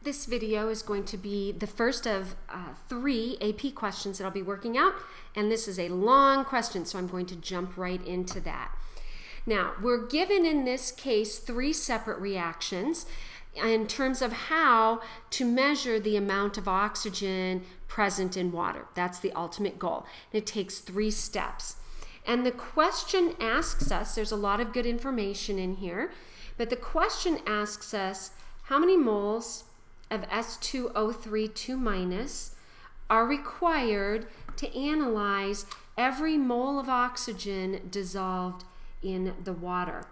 This video is going to be the first of 3 AP questions that I'll be working out, and this is a long question, so I'm going to jump right into that. Now, we're given in this case 3 separate reactions in terms of how to measure the amount of oxygen present in water. That's the ultimate goal. And it takes 3 steps. And the question asks us, there's a lot of good information in here, but the question asks us how many moles of S2O3 2- are required to analyze every mole of oxygen dissolved in the water.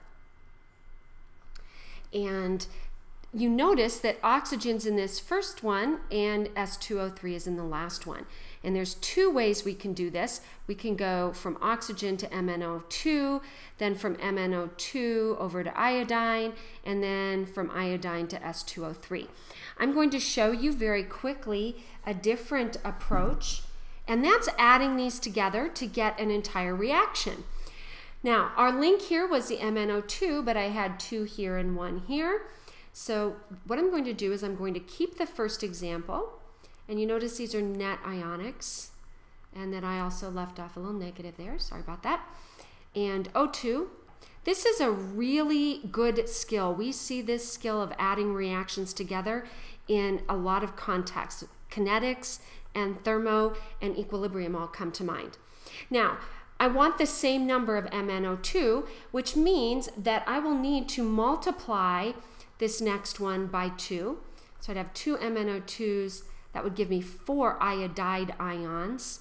And you notice that oxygen's in this first one and S2O3 is in the last one. And there's 2 ways we can do this. We can go from oxygen to MnO2, then from MnO2 over to iodine, and then from iodine to S2O3. I'm going to show you very quickly a different approach, and that's adding these together to get an entire reaction. Now, our link here was the MnO2, but I had 2 here and 1 here. So what I'm going to do is I'm going to keep the first example, and you notice these are net ionics, and then I also left off a little negative there, sorry about that. And O2, this is a really good skill. We see this skill of adding reactions together in a lot of contexts. Kinetics and thermo and equilibrium all come to mind. Now, I want the same number of MnO2, which means that I will need to multiply this next one by 2. So I'd have 2 MnO2s. That would give me 4 iodide ions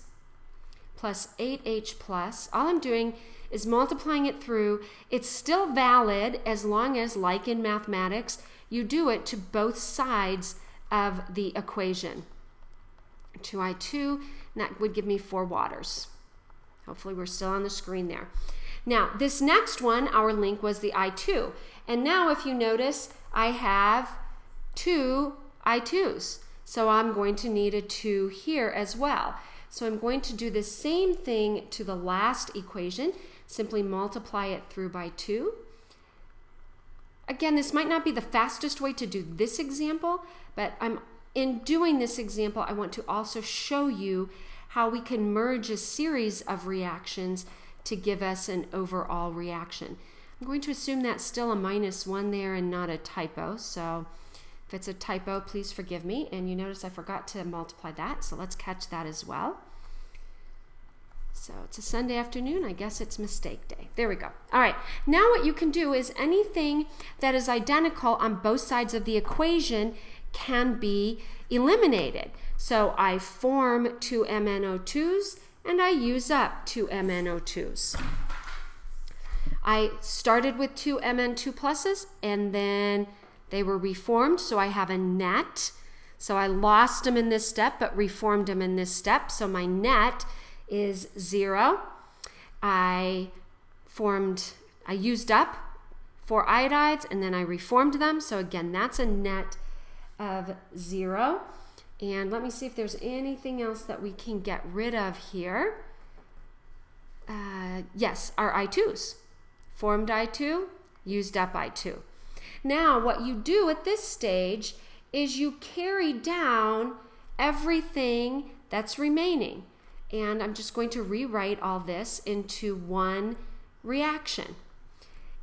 plus 8H plus. All I'm doing is multiplying it through. It's still valid as long as, like in mathematics, you do it to both sides of the equation. 2I2, and that would give me 4 waters. Hopefully we're still on the screen there. Now, this next one, our link was the I2. And now if you notice, I have 2 I2s. So I'm going to need a 2 here as well. So I'm going to do the same thing to the last equation. Simply multiply it through by 2. Again, this might not be the fastest way to do this example, but in doing this example, I want to also show you how we can merge a series of reactions to give us an overall reaction. I'm going to assume that's still a -1 there and not a typo, so if it's a typo, please forgive me. And you notice I forgot to multiply that, so let's catch that as well. So it's a Sunday afternoon, I guess it's mistake day. There we go. All right, now what you can do is anything that is identical on both sides of the equation can be eliminated. So I form 2 MnO2s and I use up 2 MnO2s. I started with 2 Mn2 pluses and then they were reformed, so I have a net. So I lost them in this step but reformed them in this step, so my net is 0. I used up 4 iodides and then I reformed them, so again that's a net of 0. And let me see if there's anything else that we can get rid of here. Yes, our I2s. Formed I2, used up I2. Now what you do at this stage is you carry down everything that's remaining. And I'm just going to rewrite all this into one reaction.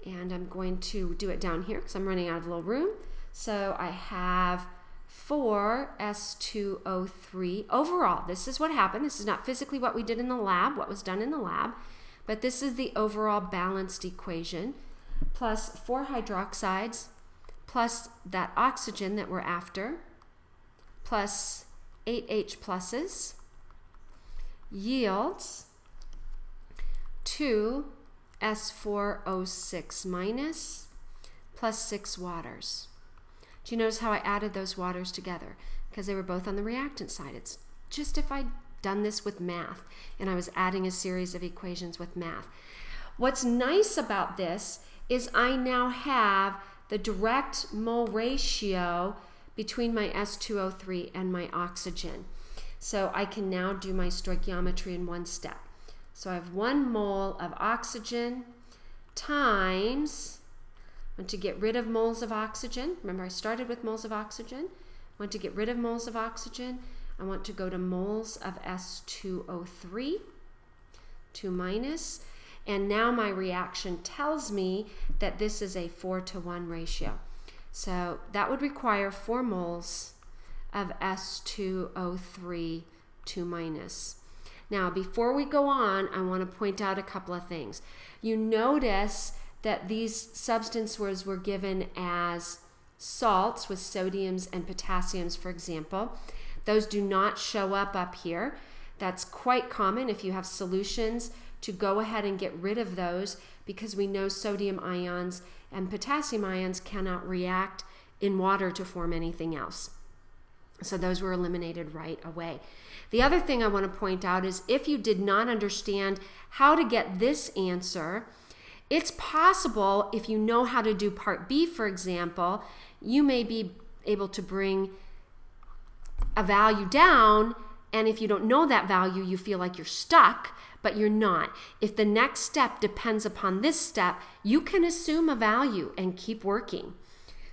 And I'm going to do it down here because I'm running out of a little room. So I have 4 S2O3 overall. This is what happened. This is not physically what we did in the lab, what was done in the lab, but this is the overall balanced equation, plus 4 hydroxides, plus that oxygen that we're after, plus 8H pluses, yields 2 S4O6- plus 6 waters. Do you notice how I added those waters together? Because they were both on the reactant side. It's just if I'd done this with math and I was adding a series of equations with math. What's nice about this is I now have the direct mole ratio between my S2O3 and my oxygen. So I can now do my stoichiometry in one step. So I have 1 mole of oxygen times, and to get rid of moles of oxygen, remember I started with moles of oxygen, want to get rid of moles of oxygen. I want to go to moles of S2O3, 2 minus, and now my reaction tells me that this is a 4-to-1 ratio. So that would require 4 moles of S2O3, 2 minus. Now, before we go on, I want to point out a couple of things. You notice that these substances were given as salts with sodiums and potassiums, for example. Those do not show up here. That's quite common if you have solutions to go ahead and get rid of those, because we know sodium ions and potassium ions cannot react in water to form anything else. So those were eliminated right away. The other thing I want to point out is if you did not understand how to get this answer, it's possible if you know how to do part B, for example, you may be able to bring a value down, and if you don't know that value, you feel like you're stuck, but you're not. If the next step depends upon this step, you can assume a value and keep working.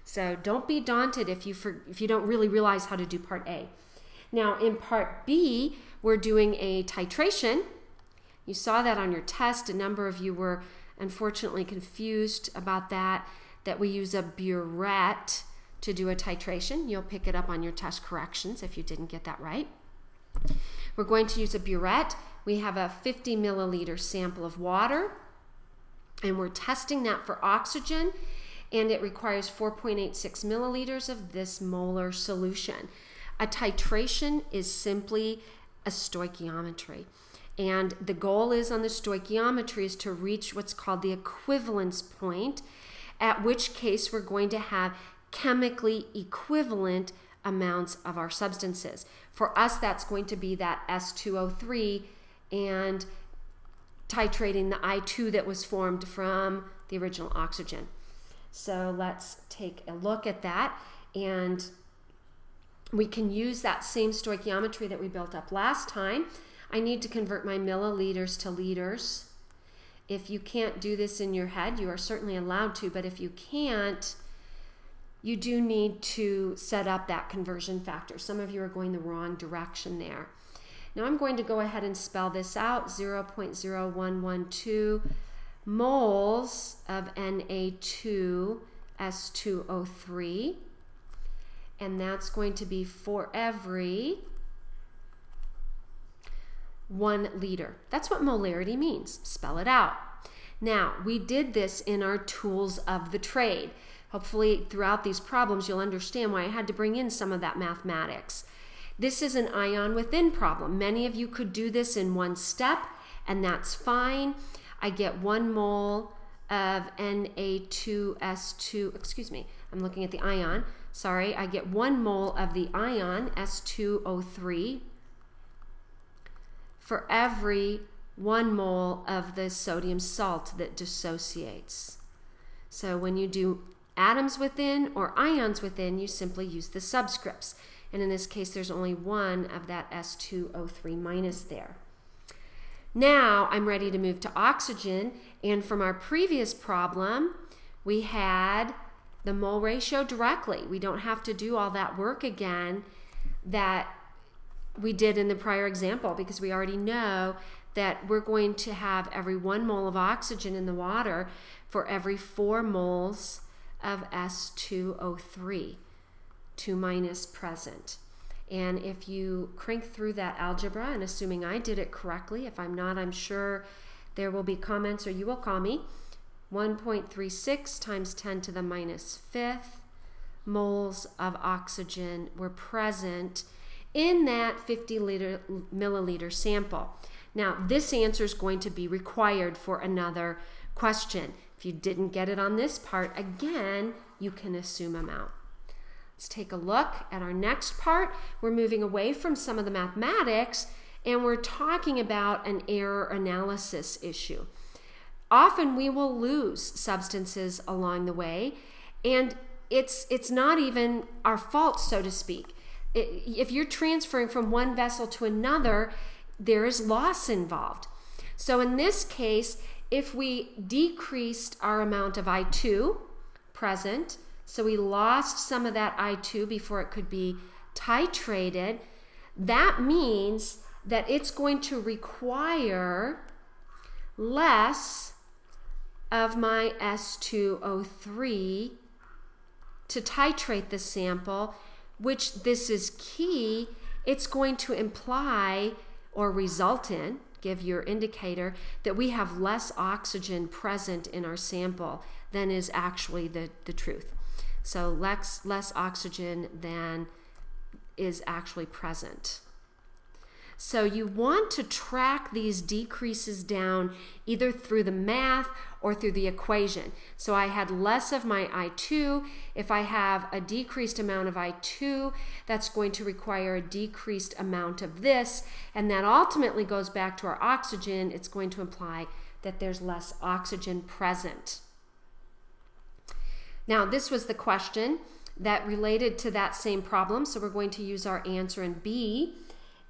So don't be daunted if you don't really realize how to do part A. Now in part B, we're doing a titration. You saw that on your test. A number of you were unfortunately confused about that we use a burette to do a titration. You'll pick it up on your test corrections if you didn't get that right. We're going to use a burette. We have a 50 milliliter sample of water, and we're testing that for oxygen, and it requires 4.86 milliliters of this molar solution. A titration is simply a stoichiometry, and the goal is on the stoichiometry is to reach what's called the equivalence point, at which case we're going to have chemically equivalent amounts of our substances. For us, that's going to be that S2O3 and titrating the I2 that was formed from the original oxygen. So let's take a look at that, and we can use that same stoichiometry that we built up last time. I need to convert my milliliters to liters. If you can't do this in your head, you are certainly allowed to, but if you can't, you do need to set up that conversion factor. Some of you are going the wrong direction there. Now I'm going to go ahead and spell this out, 0.0112 moles of Na2S2O3, and that's going to be for every 1 liter. That's what molarity means. Spell it out. Now, we did this in our tools of the trade. Hopefully throughout these problems you'll understand why I had to bring in some of that mathematics. This is an ion within problem. Many of you could do this in one step, and that's fine. I get 1 mole of Na2S2, excuse me, I'm looking at the ion. Sorry, I get 1 mole of the ion, S2O3, for every 1 mole of the sodium salt that dissociates. So when you do atoms within or ions within, you simply use the subscripts. And in this case, there's only 1 of that S2O3 minus there. Now I'm ready to move to oxygen, and from our previous problem, we had the mole ratio directly. We don't have to do all that work again that we did in the prior example, because we already know that we're going to have every 1 mole of oxygen in the water for every 4 moles of S2O3, 2 minus present. And if you crank through that algebra, and assuming I did it correctly, if I'm not, I'm sure there will be comments or you will call me, 1.36 times 10 to the minus 5th moles of oxygen were present in that 50 milliliter sample. Now, this answer is going to be required for another question. If you didn't get it on this part, again, you can assume amount. Let's take a look at our next part. We're moving away from some of the mathematics, and we're talking about an error analysis issue. Often we will lose substances along the way, and it's not even our fault, so to speak. If you're transferring from one vessel to another, there is loss involved. So in this case, if we decreased our amount of I2 present, so we lost some of that I2 before it could be titrated, that means that it's going to require less of my S2O3 to titrate the sample, which this is key. It's going to imply or result in, give your indicator, that we have less oxygen present in our sample than is actually the truth. So less oxygen than is actually present. So you want to track these decreases down either through the math or through the equation. So I had less of my I2. If I have a decreased amount of I2, that's going to require a decreased amount of this, and that ultimately goes back to our oxygen. It's going to imply that there's less oxygen present. Now, this was the question that related to that same problem, so we're going to use our answer in B.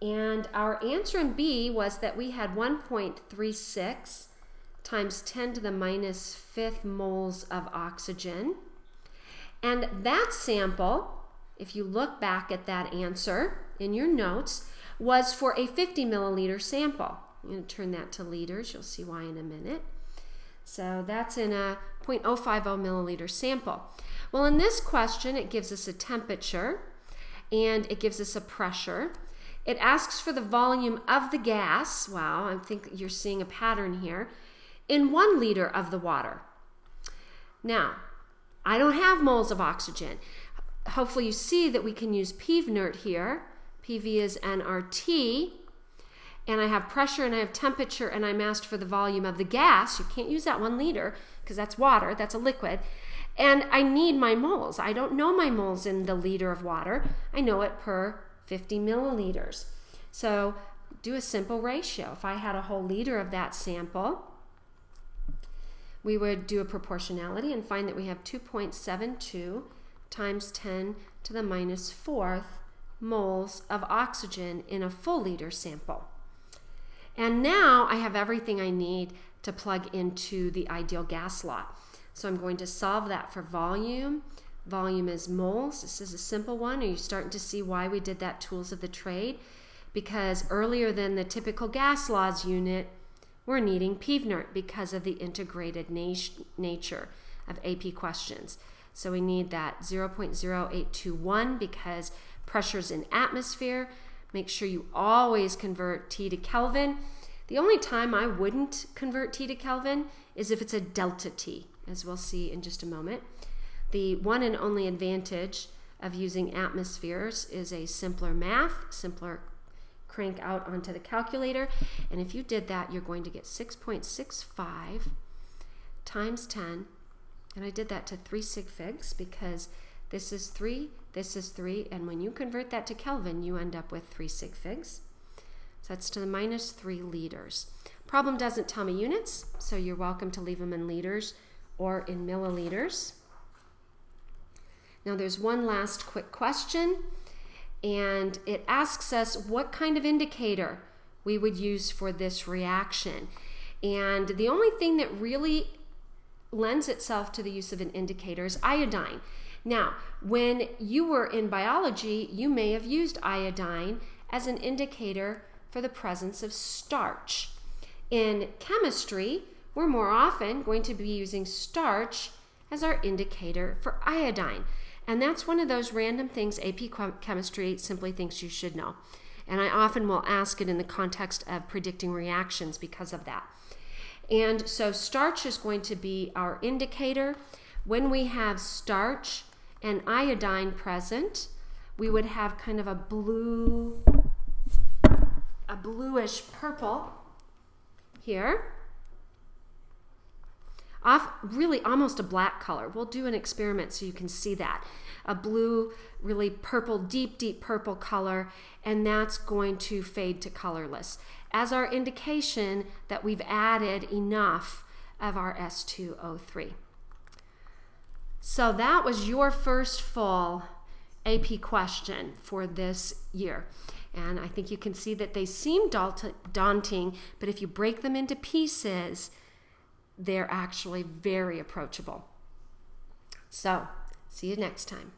And our answer in B was that we had 1.36 times 10 to the minus 5th moles of oxygen. And that sample, if you look back at that answer in your notes, was for a 50 milliliter sample. I'm going to turn that to liters. You'll see why in a minute. So that's in a 0.050 milliliter sample. Well, in this question, it gives us a temperature and it gives us a pressure. It asks for the volume of the gas, wow, I think you're seeing a pattern here, in 1 liter of the water. Now, I don't have moles of oxygen. Hopefully you see that we can use PV here. PV is nRT, and I have pressure and I have temperature, and I'm asked for the volume of the gas. You can't use that 1 liter because that's water, that's a liquid. And I need my moles. I don't know my moles in the liter of water. I know it per 50 milliliters. So do a simple ratio. If I had a whole liter of that sample, we would do a proportionality and find that we have 2.72 times 10 to the minus 4th moles of oxygen in a full liter sample. And now I have everything I need to plug into the ideal gas law. So I'm going to solve that for volume. Volume is moles. This is a simple one. Are you starting to see why we did that tools of the trade? Because earlier than the typical gas laws unit, we're needing PV because of the integrated nature of AP questions. So we need that 0.0821 because pressure's in atmosphere. Make sure you always convert T to Kelvin. The only time I wouldn't convert T to Kelvin is if it's a delta T, as we'll see in just a moment. The one and only advantage of using atmospheres is a simpler math, simpler crank out onto the calculator. And if you did that, you're going to get 6.65 times 10. And I did that to 3 sig figs because this is 3, and when you convert that to Kelvin, you end up with 3 sig figs. So that's to the minus 3 liters. Problem doesn't tell me units, so you're welcome to leave them in liters or in milliliters. Now there's one last quick question, and it asks us what kind of indicator we would use for this reaction. And the only thing that really lends itself to the use of an indicator is iodine. Now, when you were in biology, you may have used iodine as an indicator for the presence of starch. In chemistry, we're more often going to be using starch as our indicator for iodine. And that's one of those random things AP Chemistry simply thinks you should know. And I often will ask it in the context of predicting reactions because of that. And so starch is going to be our indicator. When we have starch and iodine present, we would have kind of a bluish purple here. Really almost a black color. We'll do an experiment so you can see that. A blue, really purple, deep purple color, and that's going to fade to colorless as our indication that we've added enough of our S2O3. So that was your first full AP question for this year. And I think you can see that they seem daunting, but if you break them into pieces, they're actually very approachable. So, see you next time.